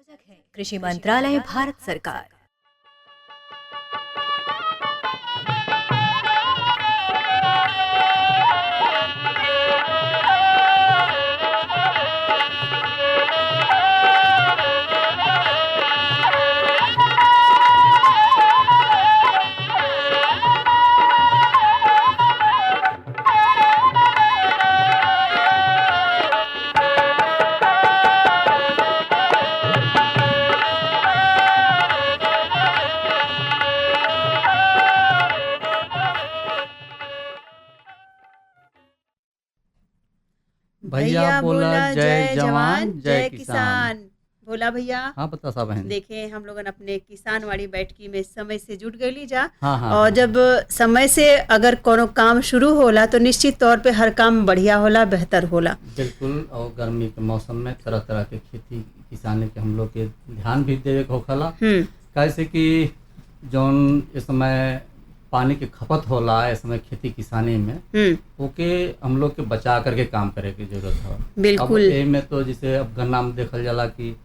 प्रायोजक है कृषि मंत्रालय, भारत सरकार। भैया बोला जय जवान जय किसान। किसान। भोला भैया, हाँ बता सा बहन। देखें हम लोगन अपने किसान वाली बैठकी में समय से जुट गई जा। हाँ हाँ और जब समय से अगर कोनो काम शुरू होला तो निश्चित तौर पे हर काम बढ़िया होला, बेहतर होला। बिल्कुल। और गर्मी के मौसम में तरह तरह के खेती किसानी के हम लोग के ध्यान भी देवे के होखला। कैसे कि जौन इस समय पानी के खपत होला, इस समय खेती किसानी में ओके हम लोग के बचा करके काम करे की जरूरत है। बिल्कुल। अब में तो जैसे अब गन्ना में देखल जाला कि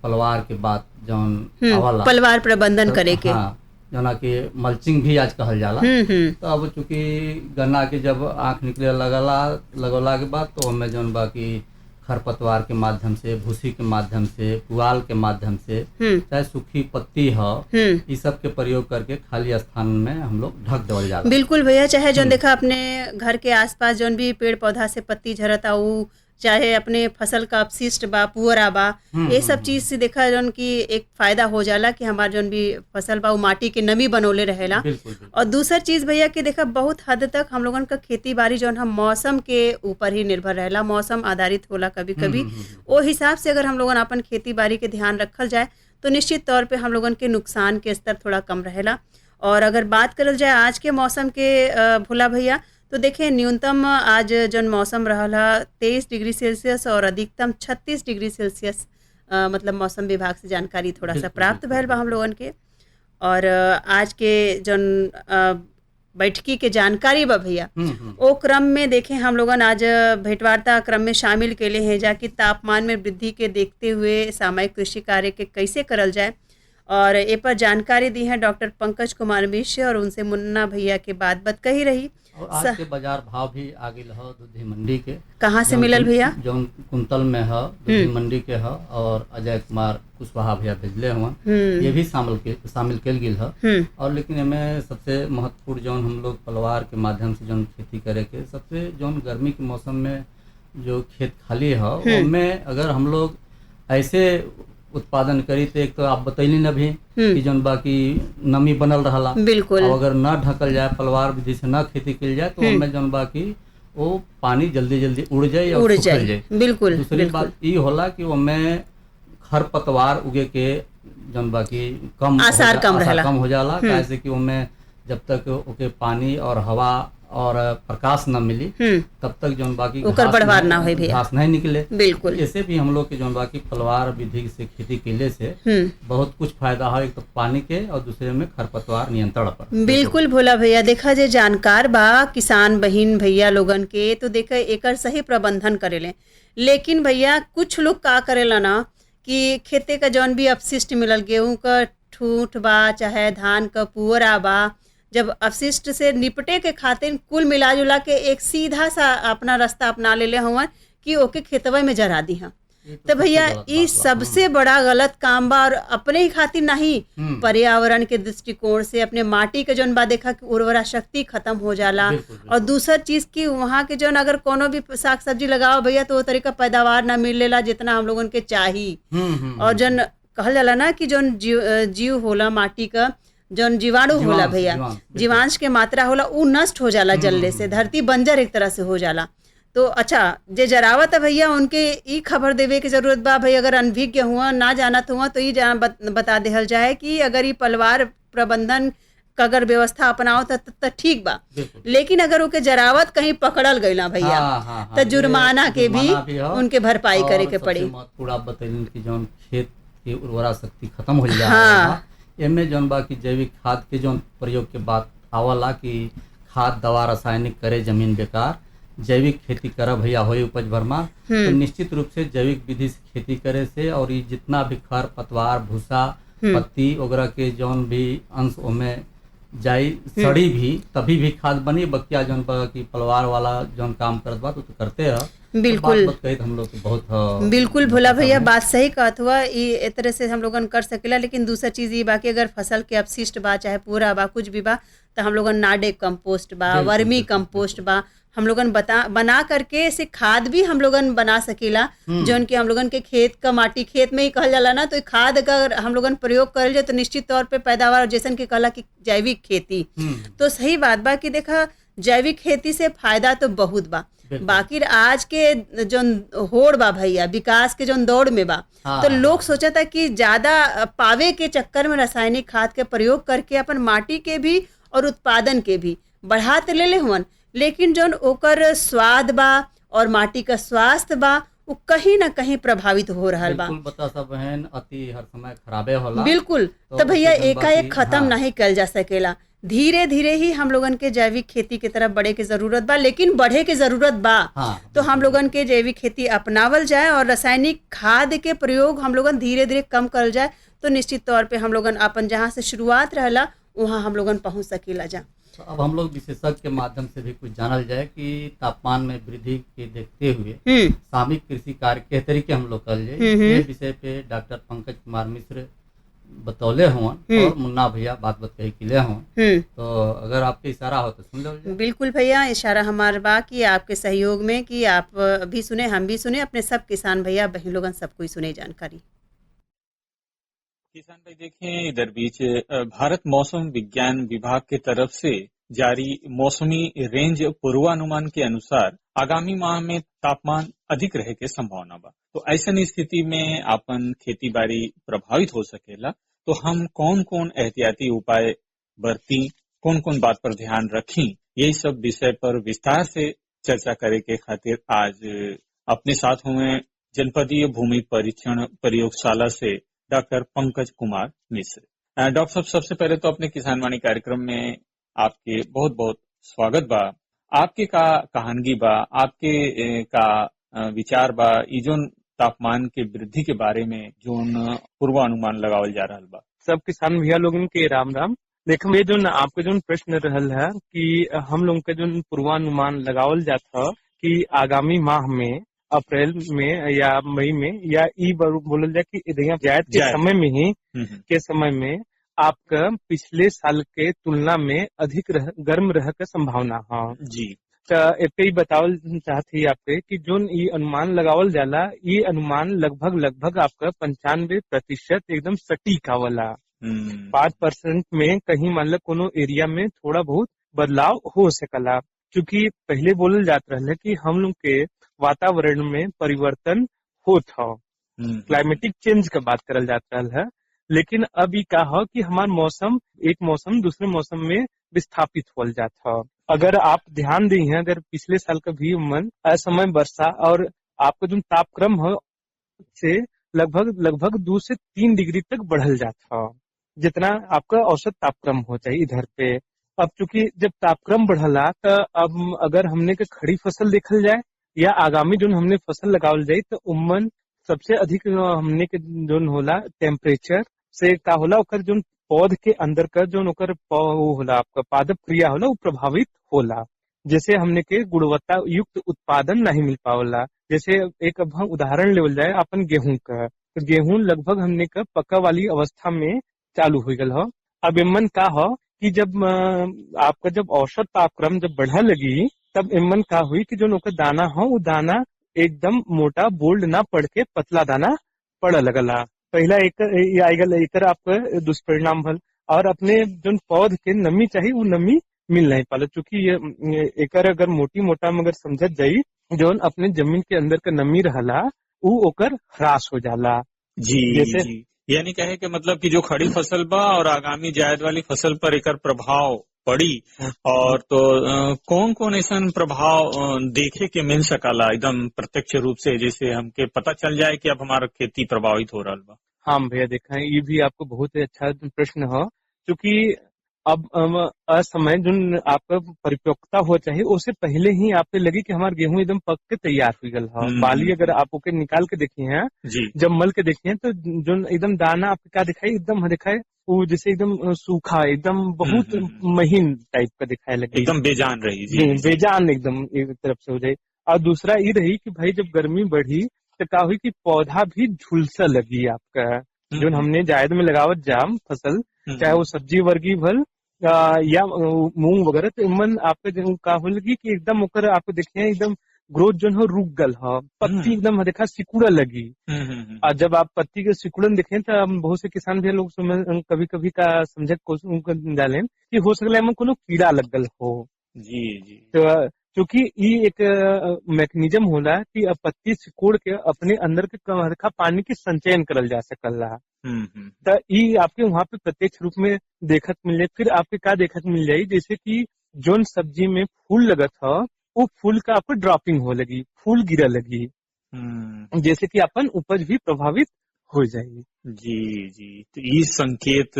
पलवार के बाद जौन आवाला पलवार प्रबंधन करे के, हाँ, जना कि मल्चिंग भी आज कहल जाला। तो अब चूंकि गन्ना के जब आँख निकले लगला के बाद तो हमें जौन बाकी खरपतवार के माध्यम से, भूसी के माध्यम से, पुआल के माध्यम से, चाहे सूखी पत्ती हो, इस सब के प्रयोग करके खाली स्थान में हम लोग ढक देवल जाला। बिल्कुल भैया। चाहे जौन देखा अपने घर के आसपास जौन भी पेड़ पौधा से पत्ती झरता ऊ, चाहे अपने फसल का अपशिष्ट बा, पुअरा बा, ये सब चीज से देखा जौन की एक फायदा हो जाला कि हमार जौन भी फसल बा वो माटी के नमी बनौले रहेला। और दूसर चीज भैया कि देखा बहुत हद तक हम लोगन का खेती बाड़ी जौन हम मौसम के ऊपर ही निर्भर रहेला, मौसम आधारित होला कभी कभी। वो हिसाब से अगर हम लोगन अपन खेती बाड़ी के ध्यान रखल जाए तो निश्चित तौर पे हम लोगन के नुकसान के स्तर थोड़ा कम रहेला। और अगर बात करल जाए आज के मौसम के भोला भैया, तो देखें न्यूनतम आज जौन मौसम रहला 23 डिग्री सेल्सियस और अधिकतम 36 डिग्री सेल्सियस मतलब मौसम विभाग से जानकारी थोड़ा सा प्राप्त भैल बा हम लोगन के। और आज के जौन बैठकी के जानकारी बा भैया, ओ क्रम में देखें हम लोगन आज भेंटवार्ता क्रम में शामिल के लिए हैं जाकि तापमान में वृद्धि के देखते हुए सामयिक कृषि कार्य के कैसे करल जाए। और ए पर जानकारी दी है डॉक्टर पंकज कुमार मिश्र, और उनसे मुन्ना भैया के बात कही रही। और आज के बाजार भाव भी आगे हो दूधी मंडी के। कहाँ से मिलल भैया? जौन कुंतल में है दूधी मंडी के है, और अजय कुमार कुशवाहा भैया भेजले हुआ, ये भी शामिल कल गेल है। और लेकिन हमें सबसे महत्वपूर्ण जौन हम लोग पलवार के माध्यम से जौन खेती करे के, सबसे जौन गर्मी के मौसम में जो खेत खाली है उनमें अगर हम लोग ऐसे उत्पादन करी तो एक तो आप बतैली न भी कि जौन बाकी नमी बनल रहला। बिल्कुल। और अगर न ढकल जाए, पलवार विधि से न खेती कल जाए तो हमें जौन बाकी वो पानी जल्दी जल्दी उड़ जाए और सूखल जाए। बिल्कुल। दूसरी बात ये होला कि हमें खरपतवार उगे के जौन बाकी कम आसार कम हो जाला। कैसे कि हमें जब तक ओके पानी और हवा और प्रकाश न मिली तब तक जौन बाकी बढ़वार ना होई भैया, घास नहीं निकले। बिल्कुल। ऐसे भी हम लोग के जौन बाकी पलवार विधि से खेती केले से बहुत कुछ फायदा है, एक तो पानी के और दूसरे में खरपतवार नियंत्रण पर। बिल्कुल भोला भैया। देखा जे जानकार बा किसान बहिन भैया लोगन के, तो देखा एकर सही प्रबंधन करेले। लेकिन भैया कुछ लोग का करेला ना कि खेते का जौन भी अपशिष्ट मिलल, गेहूं का ठूठ बा चाहे धान का पुअरा बा, जब अपशिष्ट से निपटे के खातिर कुल मिला जुला के एक सीधा सा अपना रास्ता अपना ले हुआ कि ओके खेतवा में जरा दी हैं। तो भैया ये सबसे बड़ा गलत काम बा। और अपने ही खातिर नहीं, पर्यावरण के दृष्टिकोण से अपने माटी के जौन बा देखा कि उर्वरा शक्ति खत्म हो जाला। और दूसर चीज की वहाँ के जौन अगर कोनो भी साग सब्जी लगाओ भैया तो वो तरीका पैदावार ना मिलेला जितना हम लोगन के चाही। और जौन कहल जाला ना कि जौन जीव होला माटी का, जौन जीवाणु होला भैया, जीवांश के मात्रा होला उ नष्ट हो जाला जलने से, धरती बंजर एक तरह से हो जाला। तो अच्छा जे जरावत है भैया उनके ई खबर देवे की जरूरत बा भाई, अगर अनभिज्ञ हुआ ना जानत हुआ तो ई बता देहल जाए कि अगर ये पलवार प्रबंधन का अगर व्यवस्था अपनाओ तो ठीक बा। लेकिन अगर ओके जरावत कहीं पकड़ल गई ना भैया तो जुर्माना के भी उनके भरपाई करे के पड़ी। पूरा बतैलन कि जौन खेत की उर्वरा शक्ति खत्म हो जाए, एमे जौन बा की जैविक खाद के जौन प्रयोग के बात आवला कि खाद दवा रासायनिक करे जमीन बेकार, जैविक खेती करा भैया होई उपज भरमा, तो निश्चित रूप से जैविक विधि से खेती करे से और ये जितना भी खर पतवार भूसा पत्ती वगैरह के जौन भी अंश ओमे जाई सड़ी भी तभी भी खाद बनी। बकिया जौन की पलवार वाला जौन काम करत बा तो करते रह। बिल्कुल बात कही हम लोग को बहुत बिल्कुल भोला भैया बात सही कहत हुआ। ये तरह से हम लोगन कर सकेला। लेकिन दूसरा चीज ये बा कि अगर फसल के अपशिष्ट बा चाहे पूरा बा कुछ भी बा तो हम लोगन नाडे कंपोस्ट बा, वर्मी कंपोस्ट बा, हम लोगन बना करके से खाद भी हम लोगन बना सकेला। जौन कि हम लोगन के खेत का माटी खेत में ही कहल जाला ना, तो खाद अगर हम लोगन प्रयोग करल जाए तो निश्चित तौर पे पैदावार जैसन के कहला कि जैविक खेती, तो सही बात बा कि देखा जैविक खेती से फायदा तो बहुत बा। बाकी आज के जो होड़ बा भैया विकास के जो दौड़ में बा, तो लोग सोचा था कि ज्यादा पावे के चक्कर में रासायनिक खाद के प्रयोग करके अपन माटी के भी और उत्पादन के भी बढ़ा तो ले हुवन, लेकिन जो ओकर स्वाद बा और माटी का स्वास्थ्य बा वो कहीं ना कहीं प्रभावित हो रहा बा। बिल्कुल बता सब बहन अति हर समय खराबे होला। बिल्कुल तो भैया एकाएक खत्म नहीं कल जा सकेला। धीरे धीरे ही हम लोगन के जैविक खेती की तरफ बढ़े के जरूरत बा, लेकिन बढ़े के जरूरत बा तो हम लोगन के जैविक खेती अपनावल जाए और रासायनिक खाद के प्रयोग हम लोगन धीरे धीरे कम करल जाए, तो निश्चित तौर पे हम लोगन अपन जहाँ से शुरुआत रहला वहाँ हम लोगन पहुँच सकेला जा। तो अब हम लोग विशेषज्ञ के माध्यम से भी कुछ जानल जाए कि तापमान में वृद्धि के देखते हुए सामूहिक कृषि कार्य के तरीके हम लोग कर जाए, ये विषय पे डॉक्टर पंकज कुमार मिश्र बतौले हुआ और मुन्ना भैया बात कही किले हुआ। तो अगर आपके इशारा हो तो सुन लो। बिल्कुल भैया इशारा हमारा बा कि आपके सहयोग में कि आप भी सुने हम भी सुने, अपने सब किसान भैया बहन लोगन सबको सुने जानकारी। किसान भाई देखें इधर बीच भारत मौसम विज्ञान विभाग के तरफ से जारी मौसमी रेंज पूर्वानुमान के अनुसार आगामी माह में तापमान अधिक रहे के संभावना बा। तो ऐसन स्थिति में अपन खेती बाड़ी प्रभावित हो सकेला, तो हम कौन कौन एहतियाती उपाय बरती, कौन कौन बात पर ध्यान रखी, यही सब विषय पर विस्तार से चर्चा करे के खातिर आज अपने साथ हुए जनपदीय भूमि परीक्षण प्रयोगशाला से डॉक्टर पंकज कुमार मिश्र। डॉक्टर साहब सबसे पहले तो अपने किसान वाणी कार्यक्रम में आपके बहुत बहुत स्वागत बा। आपके का कहानगी बा, आपके का विचार बा ई जोन तापमान के वृद्धि के बारे में जोन पूर्वानुमान लगावल जा रहा बा। सब किसान भैया लोगन के राम राम। देखो ये जो आपके जो प्रश्न रहल है कि हम लोग के जो पूर्वानुमान लगावल जाता कि आगामी माह में अप्रैल में या मई में या ई बोलल जाए कि जायद के समय में ही समय में आपका पिछले साल के तुलना में अधिक गर्म रह के संभावना है जी। तो इतने ही बतावल चाहती आपके कि जो ये अनुमान लगावल जाला ये अनुमान लगभग आपका 95% एकदम सटीक आवला। 5% में कहीं मान लो कोनो एरिया में थोड़ा बहुत बदलाव हो सकला, क्योंकि पहले बोलल जात रहा कि हम लोग के वातावरण में परिवर्तन होत हो, क्लाइमेटिक चेंज का बात करल जात रहा है। लेकिन अब ये कहा कि हमार मौसम एक मौसम दूसरे मौसम में विस्थापित हो जाता। अगर आप ध्यान दी हैं, अगर पिछले साल का भी मन असमय वर्षा और आपका जो तापक्रम है से लगभग 2 से 3 डिग्री तक बढ़ल जाता, जितना आपका औसत तापक्रम हो चाहिए इधर पे। अब चूंकि जब तापक्रम बढ़ला तो अब अगर हमने के खड़ी फसल देखल जाए या आगामी जो हमने फसल लगावल जाए तो उमन सबसे अधिक हमने के जो होला टेम्परेचर से का होला ओकर जो पौध के अंदर का जो ओकर वो होला आपका पादप क्रिया होला वो प्रभावित होला, जैसे हमने के गुणवत्ता युक्त उत्पादन नहीं मिल पावला। जैसे एक अब हम उदाहरण लेवल जाए अपन गेहूं का, तो गेहूं लगभग हमने का पका वाली अवस्था में चालू हो गल हो। अब इमन का हो कि जब आपका जब औसत तापक्रम जब बढ़ा लगी तब इमन का हुई कि जो ओकर दाना हो वो दाना एकदम मोटा बोल्ड ना पड़ के पतला दाना पड़ लगला। पहला एक आपका दुष्परिणाम भल और अपने जो पौध के नमी चाहिए वो नमी मिल नहीं पाला, चूंकि ये एक अगर मोटी मोटा मगर समझत जाई जो अपने जमीन के अंदर का नमी रहला वो ओकर ह्रास हो जाला जी। जैसे जी। यानी कहे कि मतलब कि जो खड़ी फसल बा और आगामी जायद वाली फसल पर एकर प्रभाव पड़ी, और तो कौन कौन ऐसा प्रभाव देखे के मिल सकला एकदम प्रत्यक्ष रूप से, जैसे हमके पता चल जाए कि अब हमारा खेती प्रभावित हो रहा बा। हाँ भैया देखा ये भी आपको बहुत अच्छा प्रश्न हो, क्योंकि अब असमय जो आपका परिपक्वता हो चाहिए उससे पहले ही आपके लगी कि हमारे गेहूं एकदम पक के तैयार हो गल है। बाली अगर आप ओके निकाल के देखी हैं जी जब मल के देखी हैं तो जो एकदम दाना आपको क्या दिखाई, एकदम दिखाए वो जैसे एकदम सूखा, एकदम बहुत महीन टाइप का दिखाई लगे, एकदम बेजान रही। जी बेजान एकदम एक तरफ से हो जाए। और दूसरा ये रही कि भाई जब गर्मी बढ़ी तो क्या हुई कि पौधा भी झुलसा लगी आपका, जो हमने जायद में लगावत जाम फसल, चाहे वो सब्जी वर्गी भल या मूंग वगैरह, तो मन आपके जो का हो लगी कि एकदम ओकर आपको देखे एकदम ग्रोथ जो है रुक गल है, पत्ती एकदम देखा सिकुड़ा लगी। और जब आप पत्ती के सिकुड़न देखें तो बहुत से किसान भी लोग कभी कभी का समझे डाले कि हो सकता है कोनो कीड़ा लग गल हो। जी जी तो क्योंकि ये एक मैकेनिज्म होला कि अब पत्ती सिकुड़ के अपने अंदर के पानी के संचयन करल जा सकल रहा। तो ये आपके वहाँ पे प्रत्यक्ष रूप में देखत मिल जाए। फिर आपके क्या देखत मिल जाये, जैसे कि जोन सब्जी में फूल लगत है वो फूल का आपको ड्रॉपिंग हो लगी, फूल गिरा लगी, जैसे कि अपन उपज भी प्रभावित हो जाएगी। जी जी तो ये संकेत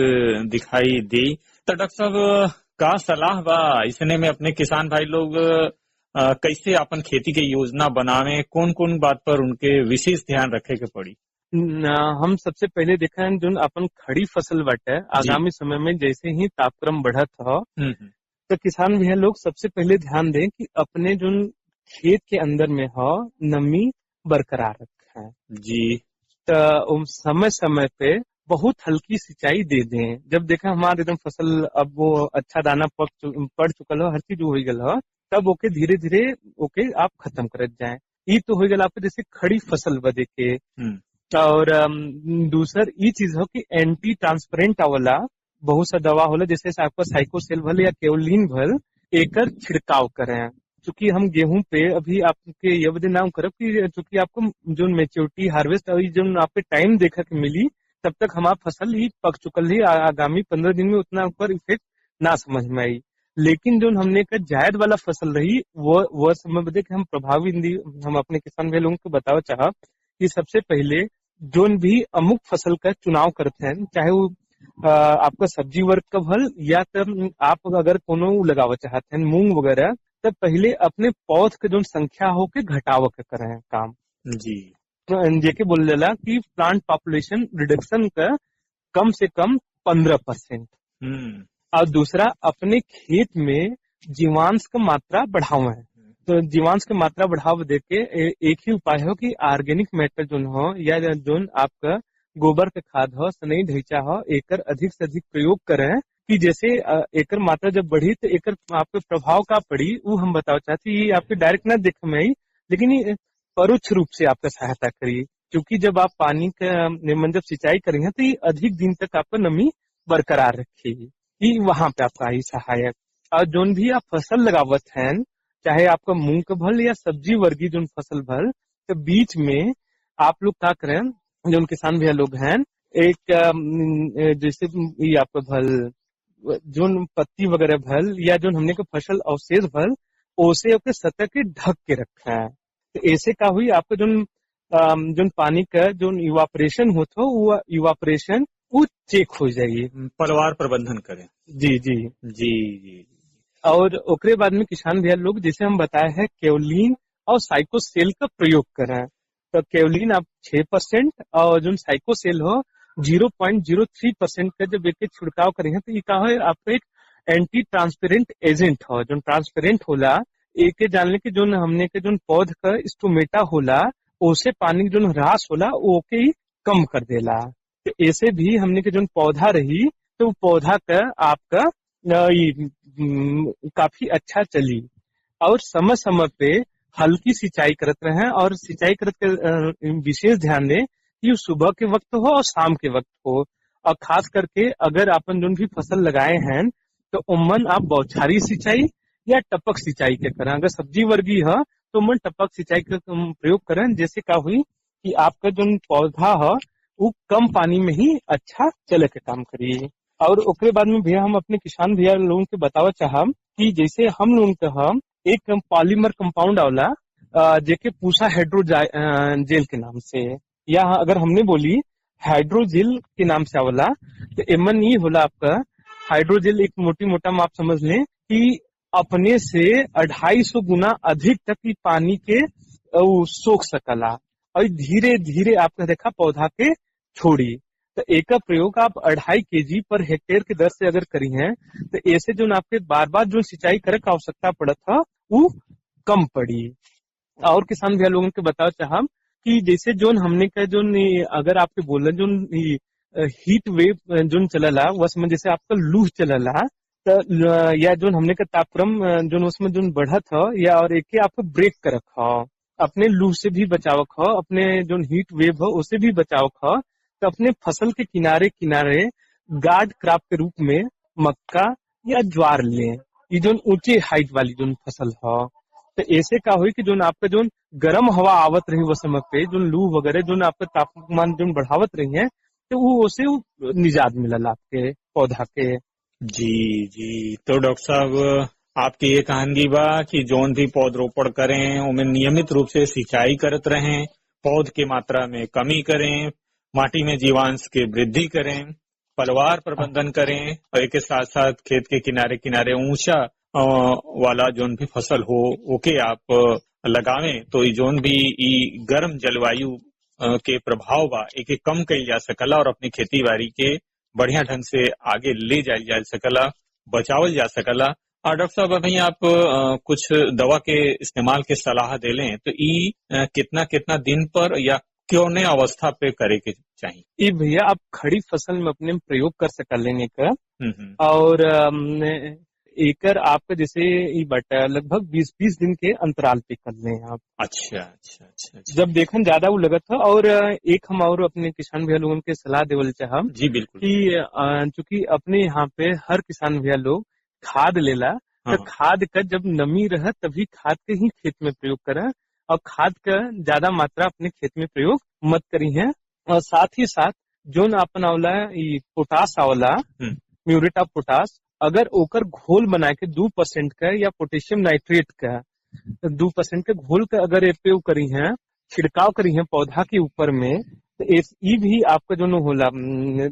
दिखाई दे। तो डॉक्टर साहब का सलाह बा इसने में अपने किसान भाई लोग कैसे अपन खेती के योजना बनावे, कौन कौन बात पर उनके विशेष ध्यान रखे के पड़ी? हम सबसे पहले देखा है जो अपन खड़ी फसल बाटे आगामी समय में जैसे ही तापक्रम बढ़त हो तो किसान भैया लोग सबसे पहले ध्यान दें कि अपने जो खेत के अंदर में हो नमी बरकरार रखें। जी तो समय समय पे बहुत हल्की सिंचाई दे दें। जब देखा हमारे एकदम फसल अब वो अच्छा दाना पड़ चुकल हो, हर चीज हो गल हो, तब ओके धीरे धीरे ओके आप खत्म करत जाए। ये तो हो गल आपके जैसे खड़ी फसल बदे के। और दूसर ये चीज हो कि एंटी ट्रांसपेरेंट वाला बहुत सा दवा होला, जैसे आपका साइकोसेल भल या केओलिन भल, एकर छिड़काव करें। चूंकि हम गेहूं पे अभी आपके ये वजह नाम करब कि चूंकि आपको जो मेच्योरिटी हार्वेस्ट और जो आपके टाइम देखा के मिली तब तक हमारा फसल ही पक चुकल ही, आगामी 15 दिन में उतना ऊपर इफेक्ट ना समझ में आई। लेकिन जो हमने का जायद वाला फसल रही वो समय बदे कि हम प्रभावी हम अपने किसान भाई लोगों को बताओ चाह कि सबसे पहले जो भी अमुक फसल का चुनाव करते हैं, चाहे वो आपका सब्जी वर्ग का भल या तब आप अगर कोनो लगावा चाहते हैं मूंग वगैरह, तब पहले अपने पौध के जो संख्या हो के घटाव के करें काम। जी जेके बोल देला कि प्लांट पॉपुलेशन रिडक्शन का कम से कम 15%। और दूसरा अपने खेत में जीवांश का मात्रा बढ़ावा है। तो जीवांश की मात्रा बढ़ाव देके एक ही उपाय हो कि ऑर्गेनिक मैटर जो हो या जो आपका गोबर का खाद हो, सनई ढैचा हो, एकर अधिक से अधिक प्रयोग करें कि जैसे एकर मात्रा जब बढ़ी तो एकर आपके प्रभाव का पड़ी वो हम बताओ चाहते। ये आपके डायरेक्ट ना देख में आई, लेकिन ये परोक्ष रूप से आपका सहायता करिए, क्योंकि जब आप पानी का जब सिंचाई करेंगे तो ये अधिक दिन तक आपका नमी बरकरार रखेगी, ये वहां पे आपका ही सहायक। और जो भी आप फसल लगावत हैं, चाहे आपका मूंग का भल या सब्जी वर्गी जो फसल भल, तो बीच में आप लोग क्या करें, जो किसान भैया लोग हैं, एक जैसे ये आपका भल जो पत्ती वगैरह भल या जो हमने का फसल अवशेष भल ओसे के सतह के ढक के रखा है। तो ऐसे का हुई आपका जो पानी का जो इवापोरेशन होता हो वो इवापोरेशन वो चेक हो जाएगी। परिवार प्रबंधन करें। जी जी जी जी और ओकरे बाद में किसान भैया लोग जैसे हम बताए हैं केओलिन और साइकोसेल का प्रयोग करें। तो केओलिन आप 6% और जो साइकोसेल हो 0.03% का जब एक छिड़काव करेंगे तो ये क्या है आपका एक एंटी ट्रांसपेरेंट एजेंट हो। जो ट्रांसपेरेंट होला एक जानने के जो हमने के जो पौध का स्टोमेटा होला उसे पानी जो ह्रास होला वो के ही कम कर देला। तो ऐसे भी हमने के जो पौधा रही तो पौधा का आपका काफी अच्छा चली। और समय समय पे हल्की सिंचाई करत रहे और सिंचाई करत के विशेष ध्यान दें कि सुबह के वक्त हो और शाम के वक्त हो। और खास करके अगर अपन जो भी फसल लगाए हैं तो उमन आप बौछारी सिंचाई या टपक सिंचाई के करें। अगर सब्जी वर्गी है तो उमन टपक सिंचाई का प्रयोग करें, जैसे क्या हुई कि आपका जो पौधा है वो कम पानी में ही अच्छा चले के काम करिए। और उसके बाद में भैया हम अपने किसान भैया लोगों के बतावा चाहम कि जैसे हम लोगों का एक पॉलीमर कंपाउंड आवला जेके पूसा हाइड्रोजेल के नाम से, या अगर हमने बोली हाइड्रोजेल के नाम से आवला, तो एमन ये होला आपका हाइड्रोजेल एक मोटी मोटा आप समझ लें कि अपने से 250 गुना अधिक तक की पानी के सोख सकला और धीरे धीरे आपने देखा पौधा के छोड़ी। तो एक का प्रयोग आप 2.5 kg पर हेक्टेयर के दर से अगर करी हैं तो ऐसे जो आपके बार बार जो सिंचाई करे का आवश्यकता पड़त था वो कम पड़ी। और किसान भैया लोगों के बताओ चाहम कि जैसे जोन हमने का जो अगर आपके बोले जो हीट वेव जो चलला उसमें जैसे आपका लू चलला तो या जो हमने का तापक्रम जो उसमें जो बढ़त है या और एक आपको ब्रेक कर रखा अपने लू से भी बचाव खा अपने जो हीट वेव है उससे भी बचाव खा। तो अपने फसल के किनारे किनारे गार्ड क्रॉप के रूप में मक्का या ज्वार लें, ये जो ऊंचे हाइट वाली जो फसल है। तो ऐसे का हुई कि जो आपका जो गर्म हवा आवत रही वो समय पे जो लू वगैरह जो आपका तापमान जो बढ़ावत रही है तो वो उसे निजात मिलल आपके पौधा के। जी जी, तो डॉक्टर साहब आपकी ये कहानी बा कि जोन भी पौधरोपण करें उनमें नियमित रूप से सिंचाई करत रहें, पौध की मात्रा में कमी करें, माटी में जीवांश की वृद्धि करें, पलवार प्रबंधन करें और एक साथ साथ खेत के किनारे किनारे ऊंचा वाला जोन भी फसल हो ओके आप लगावें तो जोन भी गर्म जलवायु के प्रभाव बा एक कम कई जा सकला और अपनी खेती बाड़ी के बढ़िया ढंग से आगे ले जायल जा सकला, बचावल जा सकला। और डॉक्टर साहब अभी आप कुछ दवा के इस्तेमाल के सलाह दे लें तो कितना कितना दिन पर या क्यों ने अवस्था पे करे के चाहिए? ये भैया आप खड़ी फसल में अपने प्रयोग कर सका लेने का और एकर आपका जैसे ये बटा लगभग 20-20 दिन के अंतराल पे कर लें आप। अच्छा अच्छा अच्छा, अच्छा। जब देखन ज्यादा वो लगत था और एक हम और अपने किसान भैया लोगों के सलाह देवल चाहम जी बिल्कुल कि चूंकि अपने यहाँ पे हर किसान भैया लोग खाद लेला तो खाद का जब नमी रहा तभी खाद के ही खेत में प्रयोग करा और खाद का ज्यादा मात्रा अपने खेत में प्रयोग मत करी है। और साथ ही साथ जो अपन आवला पोटास आवला म्यूरेट ऑफ पोटास अगर ओकर घोल बना के 2% का या पोटेशियम नाइट्रेट का 2% के घोल का अगर उपयोग करी है छिड़काव करी है पौधा के ऊपर में तो ये भी आपका जो होला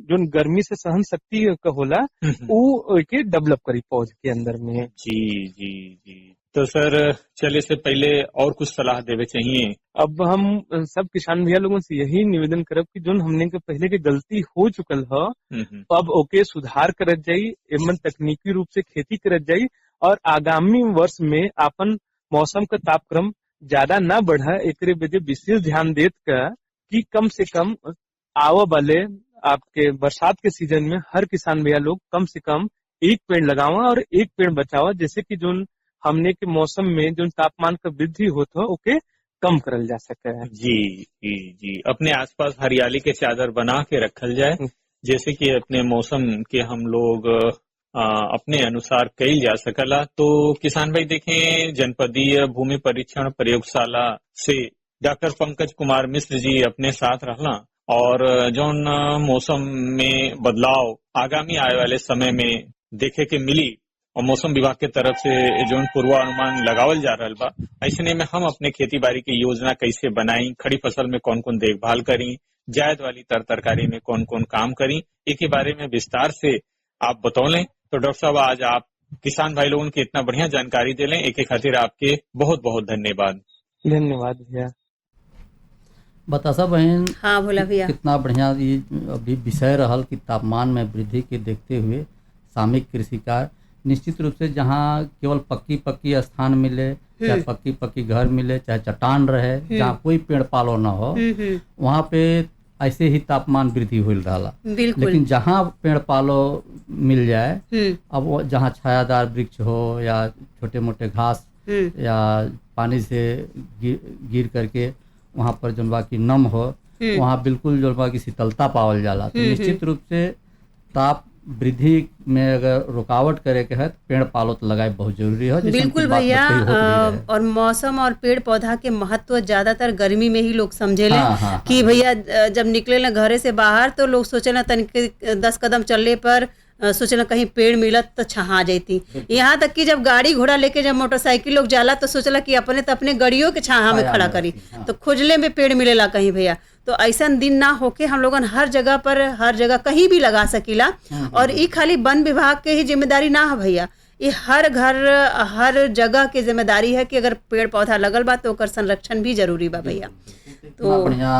जो गर्मी से सहन शक्ति का होला वो के डेवलप करी पौधे के अंदर में। जी जी जी, तो सर चले से पहले और कुछ सलाह देवे चाहिए। अब हम सब किसान भैया लोगों से यही निवेदन करब कि जो हमने के पहले के गलती हो चुकल है अब ओके सुधार करत जाई एवं तकनीकी रूप से खेती करत जाई और आगामी वर्ष में अपन मौसम का तापक्रम ज्यादा ना बढ़ा एक वजह विशेष ध्यान देत का कि कम से कम आवा वाले आपके बरसात के सीजन में हर किसान भैया लोग कम से कम एक पेड़ लगावा और एक पेड़ बचावा जैसे कि जो हमने के मौसम में जो तापमान का वृद्धि होता है ओके कम करल जा सके। जी जी जी, अपने आसपास हरियाली के चादर बना के रखल जाए जैसे कि अपने मौसम के हम लोग अपने अनुसार कईल जा सकला। तो किसान भाई देखें जनपदीय भूमि परीक्षण प्रयोगशाला से डॉक्टर पंकज कुमार मिश्र जी अपने साथ रहना और जोन मौसम में बदलाव आगामी आने वाले समय में देखे के मिली और मौसम विभाग के तरफ से जो पूर्वानुमान लगावल जा रहा बा ऐसे में हम अपने खेती बाड़ी की योजना कैसे बनाई, खड़ी फसल में कौन कौन देखभाल करी, जायद वाली तरकारी में कौन कौन काम करी, एक के बारे में विस्तार से आप बतौलें। तो डॉक्टर साहब आज आप किसान भाई लोगों की इतना बढ़िया जानकारी दे लें एक खातिर आपके बहुत बहुत धन्यवाद। धन्यवाद भैया। बतासा बहन हाँ बोला भैया कितना बढ़िया ये अभी विषय रहल कि तापमान में वृद्धि के देखते हुए सामयिक कृषि कार्य निश्चित रूप से जहाँ केवल पक्की स्थान मिले चाहे पक्की घर मिले चाहे चट्टान रहे जहाँ कोई पेड़ पालो न हो वहाँ पे ऐसे ही तापमान वृद्धि हो रहा। लेकिन जहाँ पेड़ पालो मिल जाए अब वो जहाँ छायादार वृक्ष हो या छोटे मोटे घास या पानी से गिर करके वहाँ पर जनवा की नम हो वहाँ बिल्कुल जनवा की शीतलता पावल जाला। तो निश्चित रूप से ताप वृद्धि में अगर रुकावट करे के है तो पेड़ पालो तो लगाए बहुत जरूरी है। बिल्कुल भैया और मौसम और पेड़ पौधा के महत्व ज्यादातर गर्मी में ही लोग समझेले कि भैया जब निकले ना घरे से बाहर तो लोग सोचे ना तनिक 10 कदम चलने पर सोचला कहीं पेड़ मिलत तो छहा जाती। यहाँ तक कि जब गाड़ी घोड़ा लेके जब मोटरसाइकिल लोग जाला तो सोचला कि अपने तो अपने गड़ियों के छाहा में खड़ा करी, तो खोजले में पेड़ मिलेला कहीं भैया। तो ऐसा दिन ना होके हम लोगन हर जगह पर, हर जगह कहीं भी लगा सकीला। और ये खाली वन विभाग के ही जिम्मेदारी ना है भैया, ये हर घर हर जगह के जिम्मेदारी है कि अगर पेड़ पौधा लगल बा तो ओकर संरक्षण भी जरूरी बा भैया। तो बढ़िया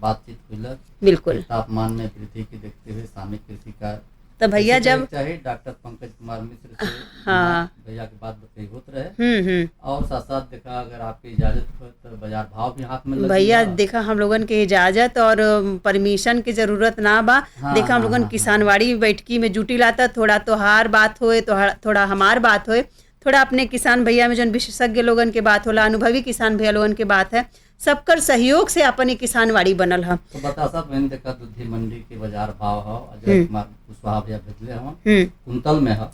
बातचीत हुई। बिल्कुल तापमान में वृद्धि की देखते हुए सामयिक कृषि का तो भैया जब चाहे डॉक्टर पंकज कुमार मिश्र से हाँ भैया की बात बताई होत रहे। और साथ साथ देखा अगर आपकी इजाजत हो तो बाजार भाव भी हाथ में लग भैया देखा हम लोगन के इजाजत और परमिशन की जरूरत ना बा। देखा हम लोगन किसानवाड़ी बैठकी में जुटी लाता, थोड़ा तोहार बात होए तो थोड़ा हमार बात होए, थोड़ा अपने किसान भैया में जो विशेषज्ञ लोगन के बात होला, अनुभवी किसान भैया लोगन के बात है, सबकर सहयोग से अपनी किसानवाड़ी बनल है। तो बता सब मैंने देखा दूधी मंडी के बाजार भाव है अजय कुमार कुशवाहा भैया भेजले हम कुंतल में है।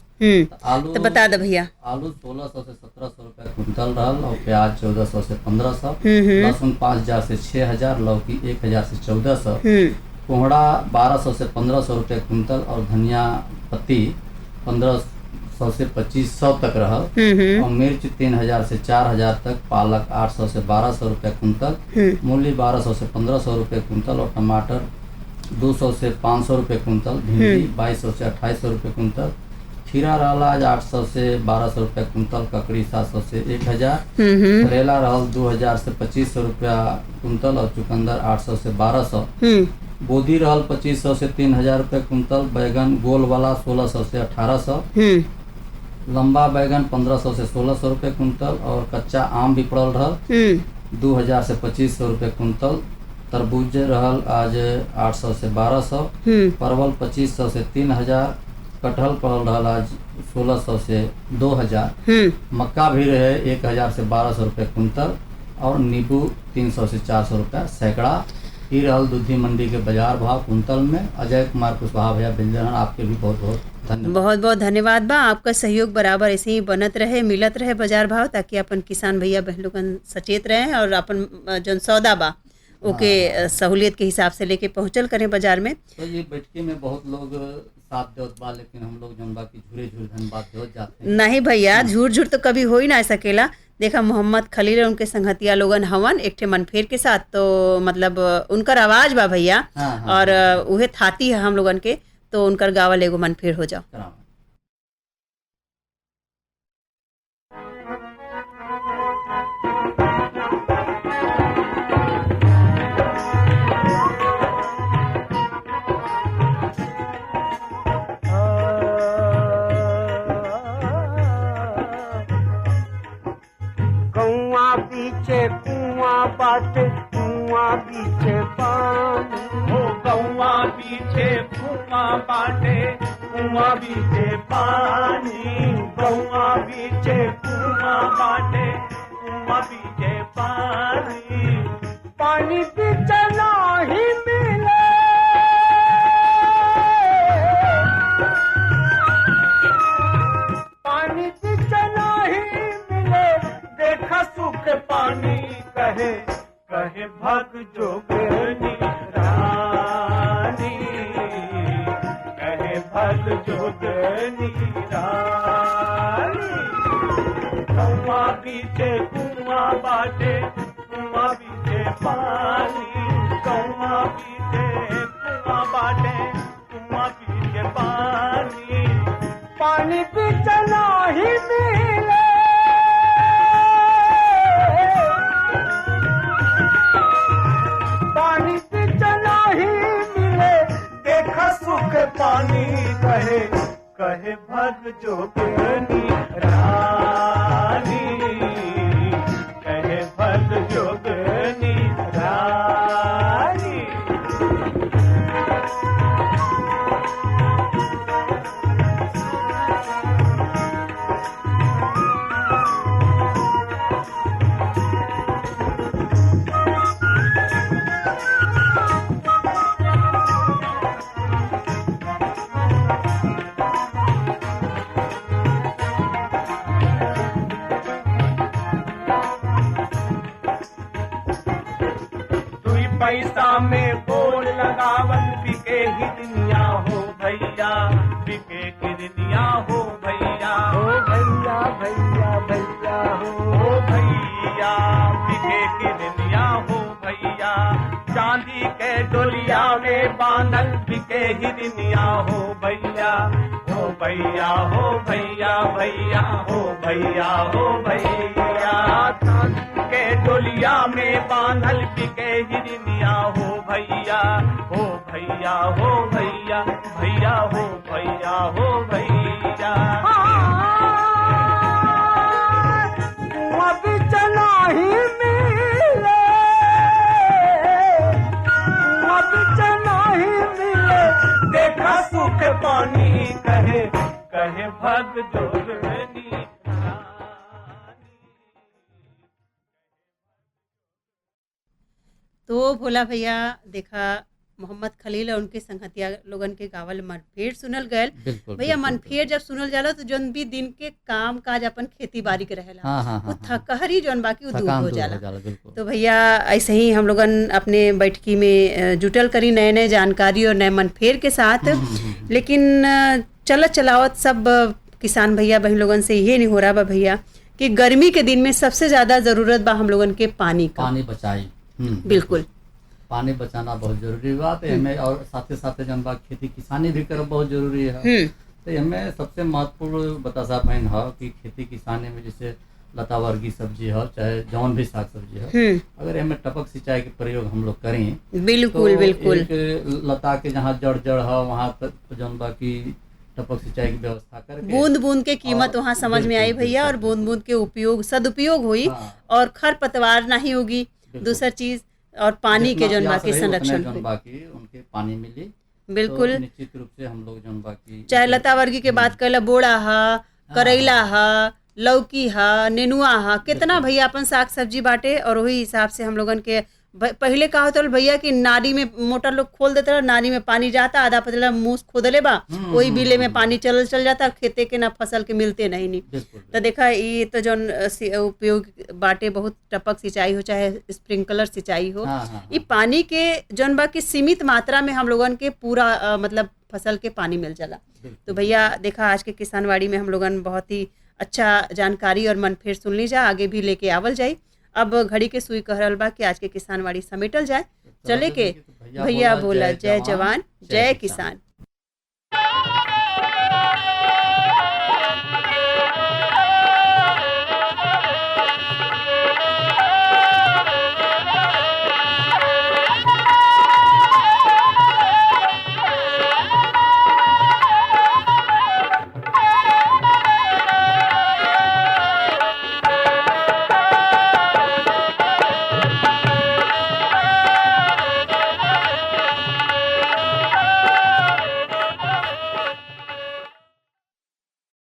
तो आलू तो बता दे भैया, आलू 1600 से 1700 रुपया कुंतल रहल और प्याज 1400 से 1500, लहसुन 5000 से 6000, लौकी 1000 से 1400, कोहड़ा 1200 से 1500 रुपये कुंतल और धनिया पत्ती 1500 से 2500 तक रहल और मिर्च 3000 से 4000 तक, पालक 800 से 1200 रुपये कुंतल, मूली 1200 से 1500 रुपये कुंतल और टमाटर 200 से 500 रुपये कुंतल, भिंडी 2200 से 2800 रुपये कुंतल, खीरा रहल आज 800 से 1200 रुपये कुंतल, ककड़ी 700 से 1000, करेला रहल 2000 से 2500 रुपया कुंतल और चुकंदर 800 से 1200, बोधी रहल 2500 से 3000 रुपये कुंतल, बैगन गोल वाला 1600 से 1800, लंबा बैगन 1500 से 1600 रुपये कुंतल और कच्चा आम भी पड़ल रहल 2000 से 2500 रुपये कुंतल, तरबूज रहल आज 800 से 1200, परवल 2500 से 3000, कटहल पड़ल रहल आज 1600 से 2000, मक्का भी रहे 1000 से 1200 रुपये कुंतल और नींबू 300 से 400 रुपया सैकड़ा। ही रहल दूधी मंडी के बाजार भाव कुंतल में। अजय कुमार कुशवाहा भैया बिंजन, आपके भी बहुत बहुत धन्यवाद। बहुत बहुत धन्यवाद बा, आपका सहयोग बराबर ऐसे ही बनत रहे, मिलत रहे बाजार भाव, ताकि अपन किसान भैया बहन लोगन सचेत रहे और अपन जौन सौदा बा ओके सहूलियत के हिसाब से लेके पहुंचल करें बाजार में। तो ये बैठकी में बहुत लोग साथ देवत बा, लेकिन हम लोग जौन बा की झूरे झूर धन्यवाद देवत जाते हैं। नहीं भैया, झूठ झूठ तो कभी हो ही ना सकेला। देखा मोहम्मद खलील उनके संगतिया लोगन हवन एक ठे मनफेर के साथ, तो मतलब उनकर आवाज बा भैया और उहे थाती है हम लोगन के, तो उनकर गावल एगो मनफेर हो जाओ। बीचे कुआं बाटे कुआं बीचे पानी, हो कौआ बीचे कुआं बाटे कुआं बीचे पानी, कौआ बीचे कुआं बाटे कुआं बीचे पानी, पानी बीचे नाही मिले, पानी बीचे नाही मिले, देखा सूखे पानी कहे कहे भग जोगनी रानी, कहे भग जोगनी रानी, कुआं बीचे कुआं बाटे कुआं बीचे पानी, कुआं बीचे कुआं बाटे कुआं बीचे पानी, पानी बीचे नाही मिले, पानी बीचे नाही मिले, देखा सुख पानी कहे कहे भग जोगनी रानी, कहे भग जोगनी रानी। पैसा में बोल लगावन बिके ही दुनिया हो भैया, बिके डोलिया में बांधल बिके हिरनिया हो भैया हो भैया हो भैया भैया हो भैया हो भैया के डोलिया में बांधल बिके हिरनिया हो भैया हो भैया हो भैया भैया हो भैया हो भैया अब चला ही मिले अब चला ही मिले देखा सुख पानी कहे कहे भग जोगनी तो भोला भैया देखा मोहम्मद खलील और उनके संगतिया लोगन के गावल मनफेर सुनल गयल बिल्कुल भैया। बिल्कुल, मनफेर जब सुनल जाला तो जौन भी दिन के काम काज अपन खेती बाड़ी के रहेला हाँ हाँ वो हाँ थकहरी जौन बाकी वो दूर थकान हो दूर जाला। हो जाला बिल्कुल। तो भैया ऐसे ही हम लोगन अपने बैठकी में जुटल करी नए नए जानकारी और नए मनफेर के साथ। लेकिन चलत चलावत सब किसान भैया बहन लोगन से ये नहीं हो रहा बा भैया कि गर्मी के दिन में सबसे ज्यादा जरूरत बा हम लोगन के पानी का। पानी बचाई बिल्कुल पानी बचाना बहुत जरूरी बात है हमें, और साथ साथ जन बा खेती किसानी भी करब बहुत जरूरी है। तो हमें सबसे महत्वपूर्ण बता साहब बहन है कि खेती किसानी में जैसे लता वर्गीय सब्जी है चाहे जौन भी साग सब्जी है, अगर हमें टपक सिंचाई के प्रयोग हम लोग करें बिल्कुल तो बिल्कुल एक लता के जहाँ जड़ जड़ है वहाँ तक जौन बा की टपक सिंचाई की व्यवस्था करके बूंद बूंद के कीमत और वहाँ समझ में बिल्कुल, आई भैया और बिल्कुल, बूंद बूंद के उपयोग सदुपयोग हुई हाँ। और खरपतवार नहीं होगी। बिल्कुल। दूसरा चीज और पानी के जौन बाकी संरक्षण जौन हुई। बाकी उनके पानी मिली बिल्कुल तो निश्चित रूप से हम लोग जौन बाकी चाहे लता वर्गी के बात कर बोड़ा हा करैला हा लौकी हा नेनुआ हा कितना भैया अपन साग सब्जी बाटे और वही हिसाब से हम लोगन के पहले का होता भैया कि नाली में मोटर लोग खोल देते रहा, नाली में पानी जाता आधा पतला मुंह खोदले बा वही बिले में पानी चल जाता खेते के ना फसल के मिलते नहीं बिल्कुल तो देखा ये तो जौन उपयोग बाटे बहुत टपक सिंचाई हो चाहे स्प्रिंकलर सिंचाई हो हाँ, हाँ, ये पानी के जौन बा की सीमित मात्रा में हम लोगन के पूरा मतलब फसल के पानी मिल जाला। तो भैया देखा आज के किसानवाड़ी में हम लोगन बहुत ही अच्छा जानकारी और मनफेर सुन ली जा, आगे भी लेके आवल जाई। अब घड़ी के सुई कह रहल बा कि आज के किसानवाड़ी समेटल जाए। चले के भैया बोला जय जवान जय किसान।